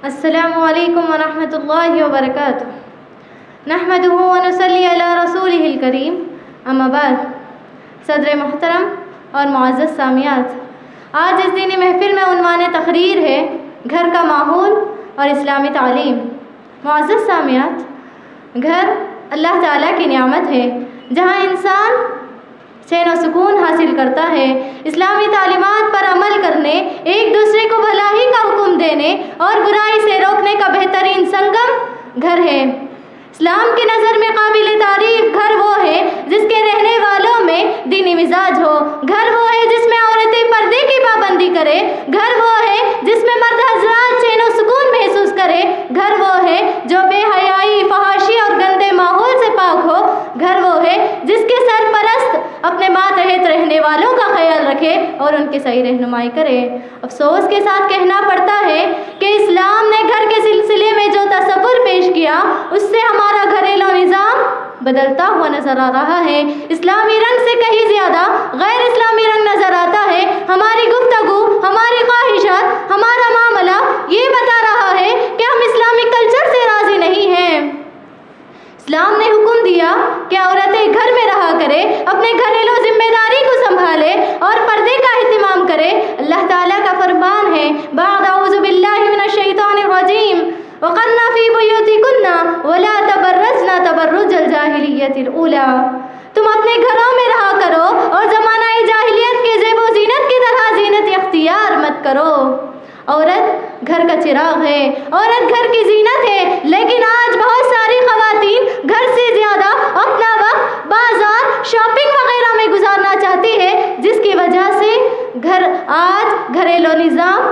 السلام علیکم ورحمۃ اللہ وبرکاتہ۔ نحمدہ ونصلی علی رسولہ الکریم، اما بعد۔ صدر محترم اور معزز سامعات، آج اس دینی محفل میں عنوان تقریر ہے گھر کا ماحول اور اسلامی تعلیم۔ معزز سامعات، گھر اللہ تعالیٰ کی نعمت ہے جہاں انسان چین و سکون حاصل کرتا ہے، اسلامی تعلیمات پر عمل کرنے، ایک دوسرے کو بھلائی کا حکم دینے اور برائی سے روکنے کا بہترین سنگم گھر ہے۔ اسلام کی نظر میں قابل تعریف گھر وہ ہے جس کے رہنے والوں میں دینی مزاج ہو، گھر وہ ہے جس میں عورتیں پردے کی پابندی کرے، گھر وہ ہے جس میں مرد حضرات چین و سکون محسوس کرے، گھر وہ ہے جو بے حیائی، فحاشی اور گندے ماحول سے پاک ہو، گھر وہ ہے جس کے سرپرست اپنے ماتحت رہنے والوں کا خیال رکھے اور ان کی صحیح رہنمائی کرے۔ افسوس کے ساتھ کہنا پڑتا ہے کہ اسلام نے گھر کے سلسلے میں جو تصور پیش کیا اس سے ہمارا گھریلو نظام بدلتا ہوا نظر آ رہا ہے۔ اسلامی رنگ سے کہیں زیادہ غیر اسلامی رنگ نظر آتا ہے۔ ہماری گفتگو، ہماری خواہشات، ہمارا معاملہ یہ بتا رہا ہے کہ ہم اسلامی کلچر سے راضی نہیں ہیں۔ اسلام نے حکم دیا کہ عورتیں گھر میں رہا کرے، اپنے گھریلو ذمہ داری کو سنبھالے اور پردے کا اہتمام کرے۔ اللہ تعالیٰ کا فرمان ہے، بعد اعوذ باللہ من الشیطان الرجیم، وقرن فی بیوتکن ولا تبرجن تبرج الجاہلیۃ الاولی۔ تم اپنے گھروں میں رہا کرو اور زمانہ جاہلیت کے زیب و زینت کی طرح زینت اختیار مت کرو۔ عورت گھر کا چراغ ہے، عورت گھر کی زینت ہے، لیکن آج بہت ساری خواتین گھر سے زیادہ اپنا وقت بازار، شاپنگ وغیرہ میں گزارنا چاہتی ہے، جس کی وجہ سے آج گھریلو نظام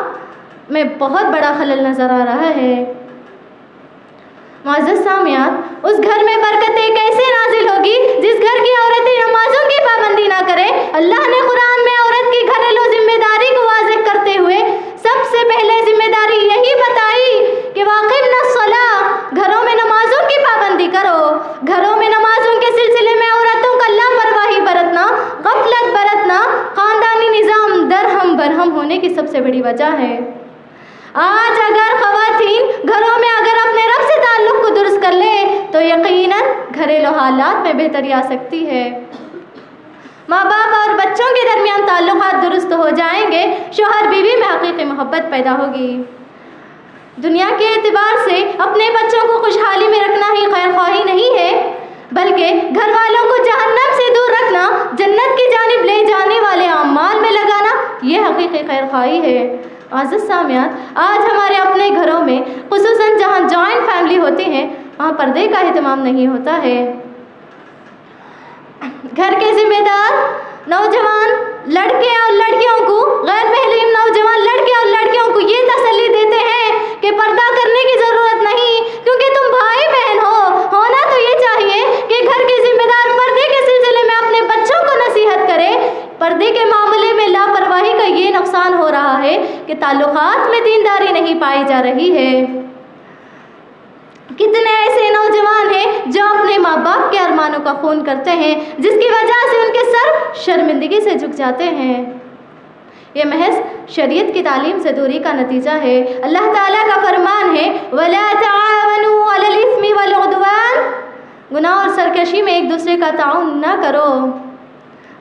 میں بہت بڑا خلل نظر آ رہا ہے۔ معزز سامعات، اس گھر میں برکتیں کیسے نازل ہوگی جس گھر کی عورتیں نمازوں کی پابندی نہ کرے؟ اللہ نے قرآن میں عورت کی گھریلو ذمہ داری کو واضح کرتے ہوئے سب سے پہلے ذمہ داری یہی بتائی کہ واقمنا الصلاۃ، گھروں میں نمازوں کی پابندی کرو۔ گھروں میں نمازوں کے سلسلے میں عورتوں کا لاپرواہی برتنا، غفلت برتنا خاندانی نظام درہم برہم ہونے کی سب سے بڑی وجہ ہے۔ آج اگر خواتین گھروں میں اگر اپنے رب سے تعلق کو درست کر لے تو یقیناً گھریلو حالات میں بہتری آ سکتی ہے۔ ماں باپ اور بچوں کے درمیان تعلقات درست ہو جائیں گے، شوہر بیوی میں حقیقی محبت پیدا ہوگی۔ دنیا کے اعتبار سے اپنے بچوں کو خوشحالی میں رکھنا ہی خیر خواہی نہیں ہے، بلکہ گھر والوں کو جہنم سے دور رکھنا، جنت کی جانب لے جانے والے اعمال میں لگانا، یہ حقیقی خیر خواہی ہے۔ عزیز سامعات، آج ہمارے اپنے گھروں میں، خصوصاً جہاں جوائنٹ فیملی ہوتی ہیں، وہاں پردے کا اہتمام نہیں ہوتا ہے۔ گھر کے ذمہ دار نوجوان لڑکے اور لڑکیوں کو، غیر محرم نوجوان لڑکے اور لڑکیوں کو یہ تسلی دیتے ہیں کہ پردہ کرنے کی ضرورت نہیں، کیونکہ تم بھائی بہن ہو۔ ہونا تو یہ چاہیے کہ گھر کے ذمہ دار پردے کے سلسلے میں اپنے بچوں کو نصیحت کرے۔ پردے کے معاملے میں لاپرواہی کا یہ نقصان ہو رہا ہے کہ تعلقات میں دینداری نہیں پائی جا رہی ہے۔ کتنے ایسے نوجوان ہیں جو اپنے ماں باپ کے ارمانوں کا خون کرتے ہیں، جس کی وجہ سے ان کے سر شرمندگی سے جھک جاتے ہیں۔ یہ محض شریعت کی تعلیم سے دوری کا نتیجہ ہے۔ اللہ تعالیٰ کا فرمان ہے، وَلَا تَعَاوَنُوا عَلَى الْإِثْمِ وَالْعُدْوَانِ، گناہ اور سرکشی میں ایک دوسرے کا تعاون نہ کرو۔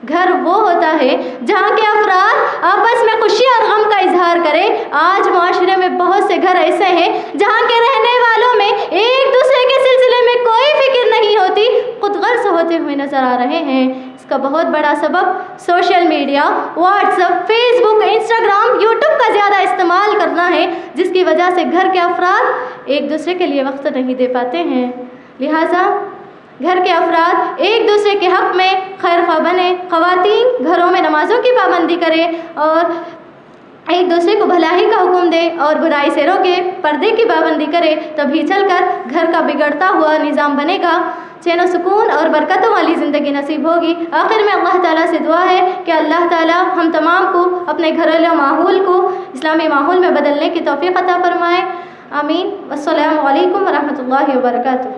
گھر وہ ہوتا ہے جہاں کے افراد آپس میں خوشی اور غم کا اظہار کرے۔ آج معاشرے میں بہت سے گھر ایسے ہیں جہاں کے رہنے والوں میں ایک دوسرے کے سلسلے میں کوئی فکر نہیں ہوتی، خود غرض ہوتے ہوئے نظر آ رہے ہیں۔ اس کا بہت بڑا سبب social media, WhatsApp, Facebook, Instagram, YouTube کا زیادہ استعمال کرنا ہے، جس کی وجہ سے گھر کے افراد ایک دوسرے کے لیے وقت نہیں دے پاتے ہیں۔ لہٰذا گھر کے افراد ایک دوسرے کے حق میں خیر خواہ بنے، خواتین گھروں میں نمازوں کی پابندی کرے اور ایک دوسرے کو بھلائی کا حکم دے اور برائی سے روکے، پردے کی پابندی کرے، تبھی چل کر گھر کا بگڑتا ہوا نظام بنے گا، چین و سکون اور برکتوں والی زندگی نصیب ہوگی۔ آخر میں اللہ تعالیٰ سے دعا ہے کہ اللہ تعالیٰ ہم تمام کو اپنے گھریلو ماحول کو اسلامی ماحول میں بدلنے کی توفیق عطا فرمائے۔ آمین۔ السلام علیکم ورحمۃ اللہ وبرکاتہ۔